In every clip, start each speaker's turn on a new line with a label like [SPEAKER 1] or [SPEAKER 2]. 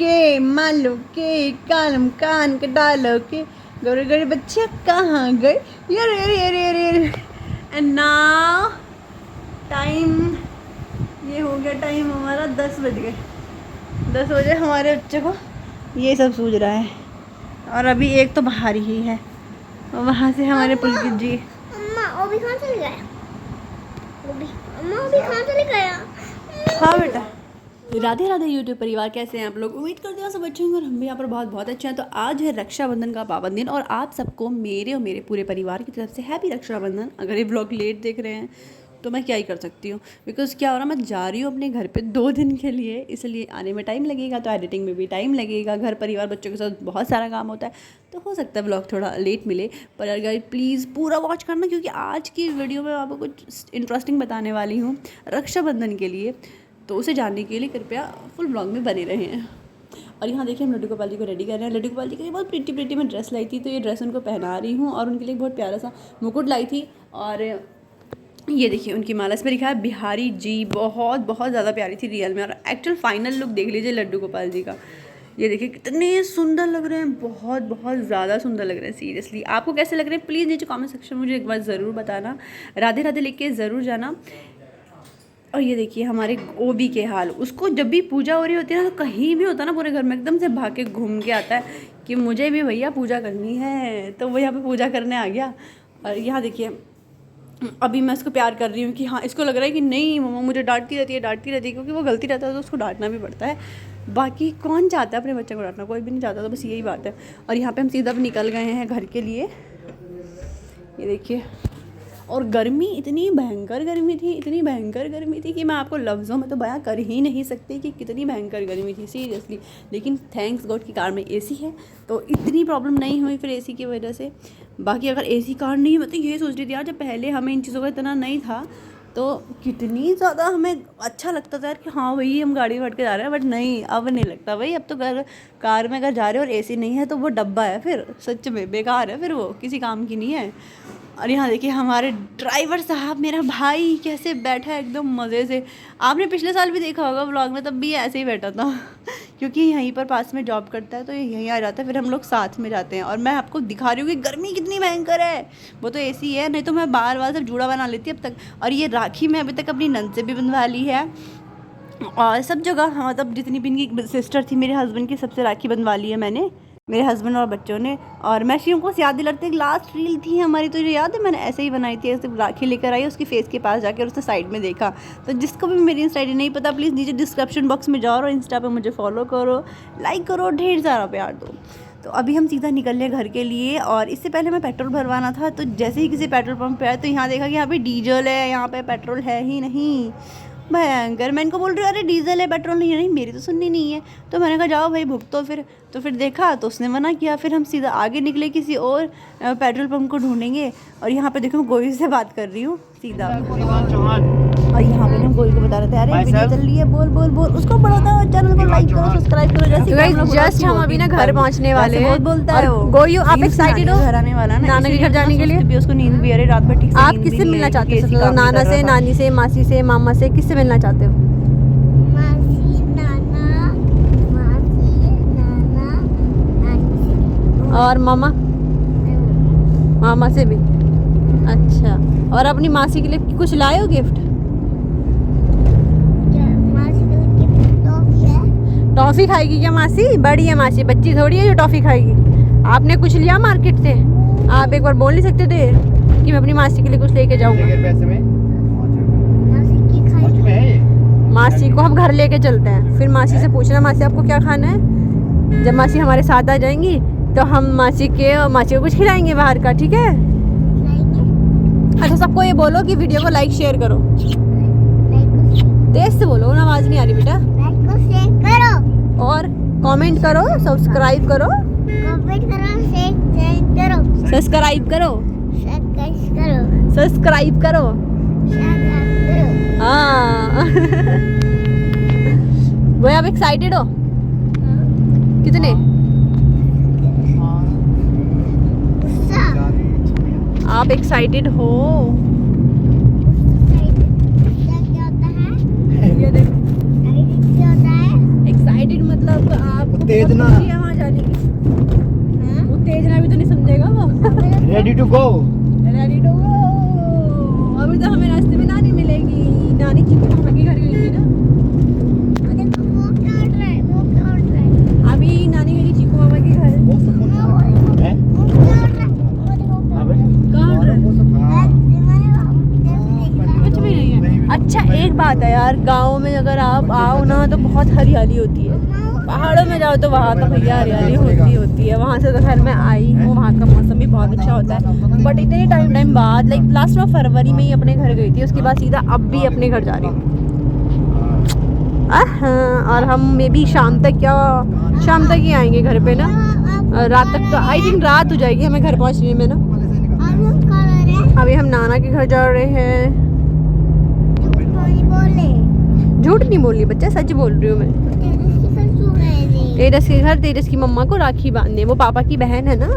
[SPEAKER 1] के मालो के कालम कान के डालो के गोरे गोरे बच्चे कहाँ गए यार यार यार यार यार। एंड नाउ टाइम ये हो गया, टाइम हमारा 10 बज गए। 10 बजे हमारे बच्चे को ये सब सूझ रहा है और अभी एक तो बाहर ही है और वहाँ से हमारे पुलकित जी।
[SPEAKER 2] अम्मा भी कहाँ चले गए? अम्मा भी कहाँ चले गए?
[SPEAKER 1] हाँ बेटा। राधे राधे यूट्यूब परिवार, कैसे हैं आप लोग? उम्मीद करते हैं सब अच्छे होंगे और हम भी यहाँ पर बहुत बहुत अच्छे हैं। तो आज है रक्षाबंधन का पावन दिन और आप सबको मेरे और मेरे पूरे परिवार की तरफ से हैप्पी रक्षाबंधन। अगर ये ब्लॉग लेट देख रहे हैं तो मैं क्या ही कर सकती हूँ, बिकॉज़ क्या हो रहा, मैं जा रही हूँ अपने घर पे 2 दिन के लिए, इसलिए आने में टाइम लगेगा, तो एडिटिंग में भी टाइम लगेगा। घर परिवार बच्चों के साथ बहुत सारा काम होता है, तो हो सकता है ब्लॉग थोड़ा लेट मिले। पर अगर प्लीज़ पूरा वॉच करना, क्योंकि आज की वीडियो में आपको कुछ इंटरेस्टिंग बताने वाली हूँ रक्षाबंधन के लिए, तो उसे जानने के लिए कृपया फुल ब्लॉग में बने रहें। और यहाँ देखिए हम लड्डू गोपाल जी को रेडी कर रहे हैं। लड्डू गोपाल जी के लिए बहुत प्रिटी मैं ड्रेस लाई थी, तो ये ड्रेस उनको पहना रही हूँ और उनके लिए बहुत प्यारा सा मुकुट लाई थी। और ये देखिए उनकी माला, इस पर लिखा है बिहारी जी। बहुत बहुत ज़्यादा प्यारी थी रियल में। और एक्चुअल फाइनल लुक देख लीजिए लड्डू गोपाल जी का। ये देखिए कितने सुंदर लग रहे हैं, बहुत बहुत ज़्यादा सुंदर लग रहे हैं। सीरियसली आपको कैसे लग रहे हैं प्लीज़ नीचे कमेंट सेक्शन में मुझे एक बार ज़रूर बताना। राधे राधे लिख के ज़रूर जाना। और ये देखिए हमारे ओबी के हाल, उसको जब भी पूजा हो रही होती है ना, तो कहीं भी होता है ना पूरे घर में, एकदम से भाग के घूम के आता है कि मुझे भी भैया पूजा करनी है, तो वो यहाँ पे पूजा करने आ गया। और यहाँ देखिए अभी मैं इसको प्यार कर रही हूँ कि हाँ, इसको लग रहा है कि नहीं मम्मा मुझे डांटती रहती है, क्योंकि वो गलती रहता है तो उसको डांटना भी पड़ता है। बाकी कौन चाहता है अपने बच्चे को डांटना? कोई भी नहीं चाहता, तो बस यही बात है। और यहाँ पे हम सीधा भी निकल गए हैं घर के लिए। ये देखिए, और गर्मी इतनी भयंकर गर्मी थी कि मैं आपको लफ्ज़ों में तो बयां कर ही नहीं सकती कि कितनी भयंकर गर्मी थी सीरियसली। लेकिन थैंक्स गॉड की कार में एसी है, तो इतनी प्रॉब्लम नहीं हुई फिर एसी की वजह से। बाकी अगर एसी कार नहीं, मैं तो ये सोच रही थी यार, जब पहले हमें इन चीज़ों का इतना नहीं था तो कितनी ज़्यादा हमें अच्छा लगता था यार कि हाँ भाई हम गाड़ी में बैठ के जा रहे हैं। बट नहीं, अब नहीं लगता भाई। अब तो कार में अगर जा रहे हो और एसी नहीं है तो वो डब्बा है, फिर सच में बेकार है, फिर वो किसी काम की नहीं है। और यहाँ देखिए हमारे ड्राइवर साहब, मेरा भाई कैसे बैठा है एकदम मज़े से। आपने पिछले साल भी देखा होगा व्लॉग में, तब भी ऐसे ही बैठा था क्योंकि यहीं पर पास में जॉब करता है, तो यहीं आ जाता है, फिर हम लोग साथ में जाते हैं। और मैं आपको दिखा रही हूँ कि गर्मी कितनी भयंकर है। वो तो एसी है, नहीं तो मैं बार सब जूड़ा बना लेती अब तक। और ये राखी मैं अभी तक अपनी नंद से भी बंधवा ली है और सब जगह, हाँ मतलब जितनी भी इनकी सिस्टर थी मेरे हस्बैंड की, सबसे राखी बंधवा ली है मैंने, मेरे हस्बैंड और बच्चों ने। और मैं शिव को याद दिलाते, एक लास्ट रील थी हमारी, तो ये याद है मैंने ऐसे ही बनाई थी, ऐसे राखी लेकर आई, उसकी फेस के पास जाकर उसने साइड में देखा। तो जिसको भी मेरी इंस्टा आईडी नहीं पता, प्लीज़ नीचे डिस्क्रिप्शन बॉक्स में जाओ और इंस्टा पे मुझे फॉलो करो, लाइक करो, ढेर सारा प्यार दो। तो अभी हम सीधा निकल रहे घर के लिए। और इससे पहले मैं पेट्रोल भरवाना था, तो जैसे ही किसी पेट्रोल पंप पे आया तो यहाँ देखा कि यहाँ पे डीजल है, यहाँ पे पेट्रोल है ही नहीं। भयंकर। मैं इनको बोल रही हूँ अरे डीजल है पेट्रोल नहीं है, नहीं मेरी तो सुननी नहीं है। तो मैंने कहा जाओ भाई भुगतो फिर। तो फिर देखा तो उसने मना किया, फिर हम सीधा आगे निकले किसी और पेट्रोल पंप को ढूंढेंगे। और यहाँ पे देखो मैं गोई से बात कर रही हूँ सीधा, और यहाँ पे हम गोई को बता रहे थे अरे वीडियो चल रही है, बोल उसको बढ़ाता है, चैनल को लाइक करो, सब्सक्राइब करो। जैसे
[SPEAKER 3] जस्ट हम अभी ना घर पहुँचने वाले हैं।
[SPEAKER 1] बोलता है वो
[SPEAKER 3] गोई, आप एक्साइटेड हो
[SPEAKER 1] घर आने वाला ना,
[SPEAKER 3] नाना के घर जाने के लिए?
[SPEAKER 1] भी उसको नींद भी आ रही रात भर ठीक से।
[SPEAKER 3] आप किससे मिलना चाहते हो? नाना से, नानी से, मासी से, मामा से, किससे मिलना चाहते हो? और मामा से भी? अच्छा। और अपनी मासी के लिए कुछ लाए हो गिफ्ट? टॉफी खाएगी क्या मासी? बड़ी है मासी, बच्ची थोड़ी है जो टॉफी खाएगी। आपने कुछ लिया मार्केट से? आप एक बार बोल नहीं सकते थे कि मैं अपनी मासी के लिए कुछ लेके जाऊंगा? मासी को हम घर लेके चलते हैं, फिर मासी से पूछना मासी आपको क्या खाना है। जब मासी हमारे साथ आ जाएंगी तो हम मासी को कुछ खिलाएंगे बाहर का, ठीक है? अच्छा सबको ये बोलो कि वीडियो को लाइक शेयर करो, तेज से बोलो ना, आवाज नहीं आ रही बेटा। और कमेंट करो, सब्सक्राइब करो, सब्सक्राइब करो। हाँ वो आप एक्साइटेड हो कितने? आप एक्साइटेड हो? ये देखो एक्साइटेड मतलब आप
[SPEAKER 4] उत्तेजना।
[SPEAKER 3] वहाँ जाने की उत्तेजना भी तो नहीं समझेगा वो।
[SPEAKER 4] Ready to go.
[SPEAKER 3] Ready to go. अभी तो हमें रास्ते में नानी मिलेगी। नानी चिकू मामा के घर गई थी ना। अभी नानी गई चिकू मामा के घर। कुछ भी नहीं है। अच्छा एक बात है यार, गाँव में अगर आप आओ ना तो बहुत हरियाली होती है। पहाड़ों में जाओ तो वहाँ तो भैया हरियाली होती है। वहाँ से तो खैर मैं आई हूँ, वहाँ का मौसम भी बहुत अच्छा होता है। बट इतने टाइम बाद लाइक लास्ट में फरवरी में ही अपने घर गई थी, उसके बाद सीधा अब भी अपने घर जा रही हूँ। और हम मे भी शाम तक ही आएंगे घर पे ना। रात तक तो आई थिंक रात हो जाएगी हमें घर पहुँचने में ना। अभी हम नाना के घर जा रहे हैं। झूठ नहीं बोल रही बच्चा, सच बोल रही हूँ मैं। तेजस के घर तेजस की मम्मा को राखी बांधने, वो पापा की बहन है ना।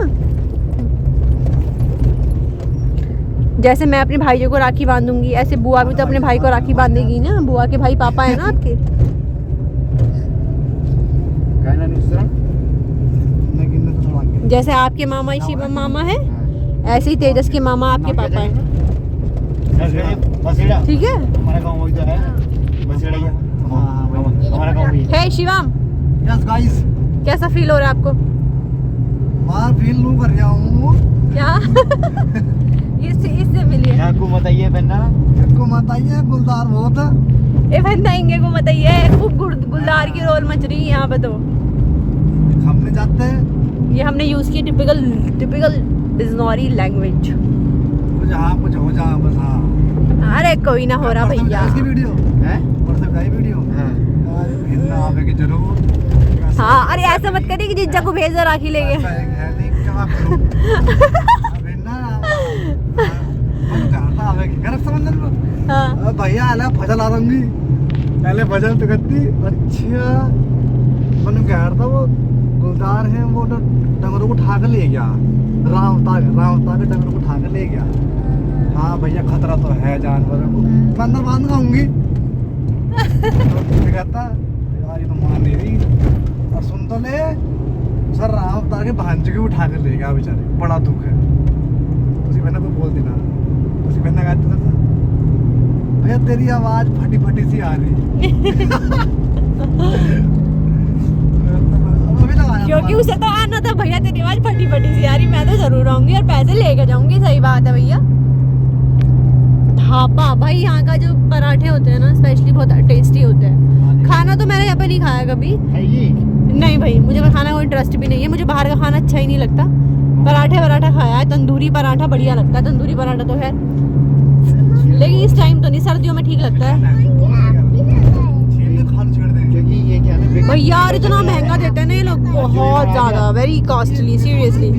[SPEAKER 3] जैसे मैं अपने भाइयों को राखी बांधूंगी, ऐसे बुआ भी तो अपने भाई को राखी बांधेगी ना। बुआ के भाई पापा है ना आपके। जैसे आपके मामा शिवम मामा है, ऐसे ही तेजस के मामा आपके पापा है। ठीक है।
[SPEAKER 4] हमारा गांव जो है हमारा गांव भी
[SPEAKER 3] हे शिवम,
[SPEAKER 4] यस गाइस,
[SPEAKER 3] कैसा फील हो रहा है आपको?
[SPEAKER 4] मां फील लूं कर रहा हूं
[SPEAKER 3] क्या? इससे मिलिए।
[SPEAKER 4] यहां को बताइए बन्ना को बताइए गुलदार बहुत
[SPEAKER 3] ए बन्ना इंगे को बताइए खूब गुलदार की रोल मच रही है यहाँ पे। तो
[SPEAKER 4] हमने जाते हैं,
[SPEAKER 3] ये हमने यूज की टिपिकल बिजनौरी लैंग्वेज।
[SPEAKER 4] कुछ हो जा बस। हाँ
[SPEAKER 3] अरे कोई ना हो रहा भैया।
[SPEAKER 4] इसकी वीडियो है और सब गाई वीडियो है यार, आवे के जरूर।
[SPEAKER 3] हाँ अरे ऐसा मत करिए कि जीजा को भेज दो राखी लेके। हाँ
[SPEAKER 4] भैया आला भजन आ रही पहले भजन तो करती। अच्छा मैंने कह रहा था वो गुलदार है, वो तो डंगरों को उठा कर ले गया। राम अवतार के डंगरों को उठा कर ले गया। हाँ भैया खतरा तो है जानवरों को, मैं अंदर बांध खाऊंगी। कहता यार ये तो मान नहीं रही। और सुन तो ले सर, राम अवतार के भांजे को उठा कर ले गया बेचारे, बड़ा दुख है। उसी बहना को बोल देना, उसी बहना कहता था भैया तेरी आवाज फटी फटी सी आ रही।
[SPEAKER 3] क्योंकि उसे तो आना था भैया, तेरी आवाज फटी फटी सी आ रही। मैं तो जरूर आऊंगी और पैसे लेके जाऊंगी। सही बात है भैया। ढाबा भाई, यहाँ का जो पराठे होते हैं ना स्पेशली बहुत टेस्टी होते हैं। खाना तो मैंने यहाँ पे नहीं खाया कभी। नहीं भाई, मुझे खाना कोई इंटरेस्ट भी नहीं है। मुझे बाहर का खाना अच्छा ही नहीं लगता। पराठा खाया है, तंदूरी पराठा बढ़िया लगता है। तंदूरी पराठा तो है, लेकिन इस टाइम तो नहीं, सर्दियों में ठीक लगता है। भाई यार इतना महंगा देते हैं ना ये लोग, बहुत ज़्यादा, वेरी कॉस्टली सीरियसली।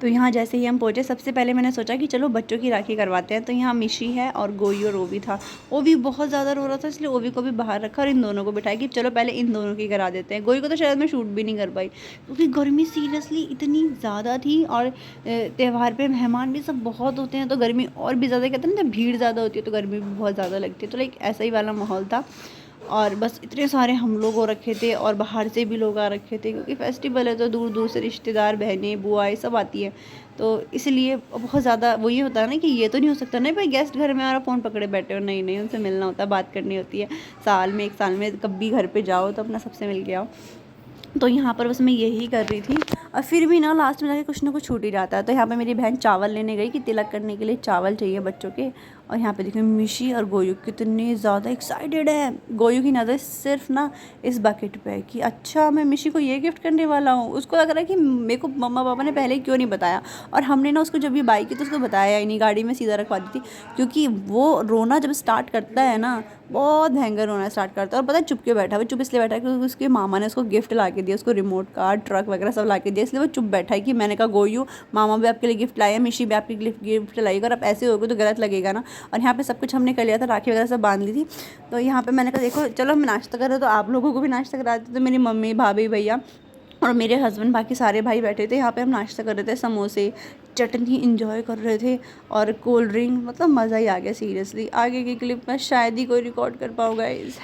[SPEAKER 1] तो यहाँ जैसे ही हम पहुँचे, सबसे पहले मैंने सोचा कि चलो बच्चों की राखी करवाते हैं। तो यहाँ मिशी है और गोई और ओवी था। ओवी बहुत ज़्यादा रो रहा था, इसलिए ओवी को भी बाहर रखा और इन दोनों को बिठाया कि चलो पहले इन दोनों की करा देते हैं। गोई को तो शायद मैं शूट भी नहीं कर पाई क्योंकि गर्मी सीरियसली इतनी ज़्यादा थी। और त्यौहार पे मेहमान भी सब बहुत होते हैं तो गर्मी और भी ज़्यादा, कहते हैं ना जब भीड़ ज़्यादा होती है तो गर्मी भी बहुत ज़्यादा लगती है। तो लाइक ऐसा ही वाला माहौल था। और बस इतने सारे हम लोग हो रखे थे और बाहर से भी लोग आ रखे थे क्योंकि फेस्टिवल है तो दूर दूर से रिश्तेदार, बहनें, बुआएं सब आती हैं। तो इसलिए बहुत ज़्यादा वो ये होता है ना कि ये तो नहीं हो सकता नहीं भाई गेस्ट घर में आ रहा फ़ोन पकड़े बैठे हो। नहीं, उनसे मिलना होता है, बात करनी होती है। साल में 1 साल में कभी घर पे जाओ तो अपना सबसे मिल के आओ। तो यहाँ पर बस मैं यही कर रही थी और फिर भी ना लास्ट में जाके कुछ ना कुछ छूट ही जाता है। तो यहाँ पे मेरी बहन चावल लेने गई कि तिलक करने के लिए चावल चाहिए बच्चों के। और यहाँ पे देखिए मिशी और गोयू कितने ज़्यादा एक्साइटेड है। गोयू की नज़र सिर्फ ना इस बकेट पे है कि अच्छा मैं मिशी को ये गिफ्ट करने वाला हूँ। उसको लग रहा है कि मेरे को मम्मा पापा ने पहले क्यों नहीं बताया। और हमने ना उसको जब ये बाई की तो उसको बताया ही नहीं, गाड़ी में सीधा रखवा दी थी। क्योंकि वो रोना जब स्टार्ट करता है ना, बहुत भयंकर रोना स्टार्ट करता है। और पता है चुप के बैठा, वो चुप इसलिए बैठा है क्योंकि उसके मामा ने उसको गिफ्ट ला के दिया, उसको रिमोट कार, ट्रक वगैरह सब ला के दिया, इसलिए वो चुप बैठा है। कि मैंने कहा गोयू मामा भी आपके लिए गिफ्ट लाया, मिशी भी आपके लिए गिफ्ट लाई, अगर आप ऐसे होगे तो गलत लगेगा ना। और यहाँ पे सब कुछ हमने कर लिया था, राखी वगैरह सब बांध ली थी। तो यहाँ पे मैंने कहा देखो चलो हम नाश्ता कर रहे तो आप लोगों को भी नाश्ता करा देते। तो मेरी मम्मी, भाभी, भैया और मेरे हस्बैंड, बाकी सारे भाई बैठे थे यहाँ पे। हम नाश्ता कर रहे थे, समोसे, चटनी इंजॉय कर रहे थे और कोल्ड ड्रिंक, मतलब मज़ा ही आ गया सीरियसली। आगे की क्लिप में शायद ही कोई रिकॉर्ड कर पाऊँ गाइस।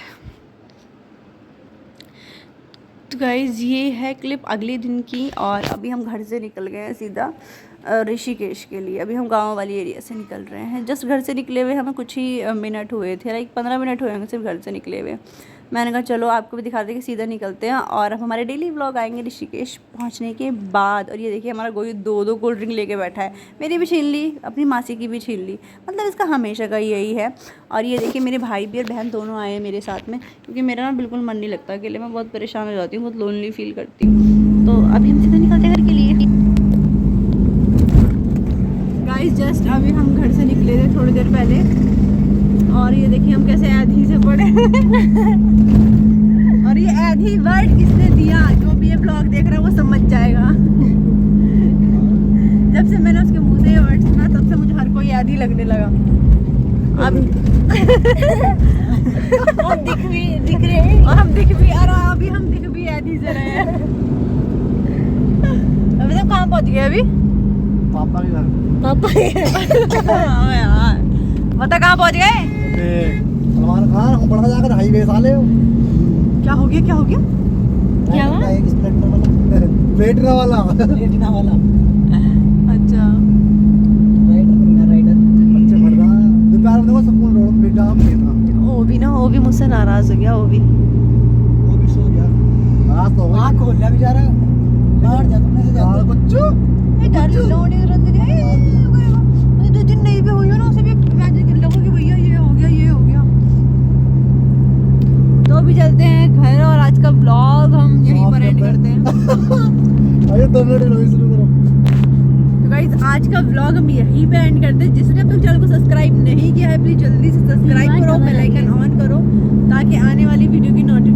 [SPEAKER 1] तो गाइज़ ये है क्लिप अगले दिन की और अभी हम घर से निकल गए हैं सीधा ऋषिकेश के लिए। अभी हम गांव वाली एरिया से निकल रहे हैं। जस्ट घर से निकले हुए हमें कुछ ही मिनट हुए थे, लाइक 15 मिनट हुए होंगे सिर्फ घर से निकले हुए। मैंने कहा चलो आपको भी दिखा दें कि सीधा निकलते हैं और अब हमारे डेली व्लॉग आएंगे ऋषिकेश पहुंचने के बाद। और ये देखिए हमारा गोई 2 कोल्ड ड्रिंक लेके बैठा है। मेरी भी छीन ली, अपनी मासी की भी छीन ली, मतलब इसका हमेशा का यही है। और ये देखिए मेरे भाई भी और बहन दोनों आए हैं मेरे साथ में, क्योंकि मेरा ना बिल्कुल मन नहीं लगता अकेले, मैं बहुत परेशान हो जाती हूँ, बहुत लोनली फील करती हूँ। तो अभी हम सीधा निकलते हैं घर के लिए। गाइस जस्ट अभी हम घर से निकले थे थोड़ी देर पहले और ये देखिए हम कैसे आधी से पड़े और ये आधी वर्ड किसने दिया, जो भी ये ब्लॉग देख रहा है वो समझ जाएगा। जब से मैंने उसके मुंह से ये वर्ड सुना तब से मुझे हर कोई आधी लगने लगा। अब हम दिख रहे हैं और हम दिख भी अभी हम दिख भी आधी से रहे हैं। अभी तक कहाँ पहुँच गए? अभी
[SPEAKER 4] पापा के घर।
[SPEAKER 3] पापा
[SPEAKER 1] यार बता कहाँ पहुँच गए?
[SPEAKER 4] सलमान खान हम बढ़ा जाकर हाईवे साले हो।
[SPEAKER 1] क्या हो गया? क्या हो गया?
[SPEAKER 3] क्या हुआ?
[SPEAKER 4] एक स्प्लेंडर वाला वेटना वाला
[SPEAKER 1] अच्छा
[SPEAKER 4] राइडर बच्चे बढ़ रहा दोपहर में देखो सुकून रोड बेटा हम लेना
[SPEAKER 1] वो भी मुझसे नाराज हो गया। वो भी
[SPEAKER 4] सो गया। रात हो गई, आँख खोलना भी जा रहा है। बाहर जा तुमने से जा बच्चों
[SPEAKER 1] ए डर लोने रंग दिया ए दो दिन नहीं भी हुई हो ना उसे भी लोगों की भैया ये हो गया। तो भी चलते हैं घर और आज का ब्लॉग हम यहीं पर एंड करते हैं।
[SPEAKER 4] अरे 2 मिनट लोग शुरू करो।
[SPEAKER 1] तो गाइस आज का व्लॉग हम यहीं पे एंड करते हैं। जिसने अब तक चैनल को सब्सक्राइब नहीं किया है प्लीज जल्दी से सब्सक्राइब करो, बेल आइकन ऑन करो ताकि आने वाली वीडियो की नोटिफिकेशन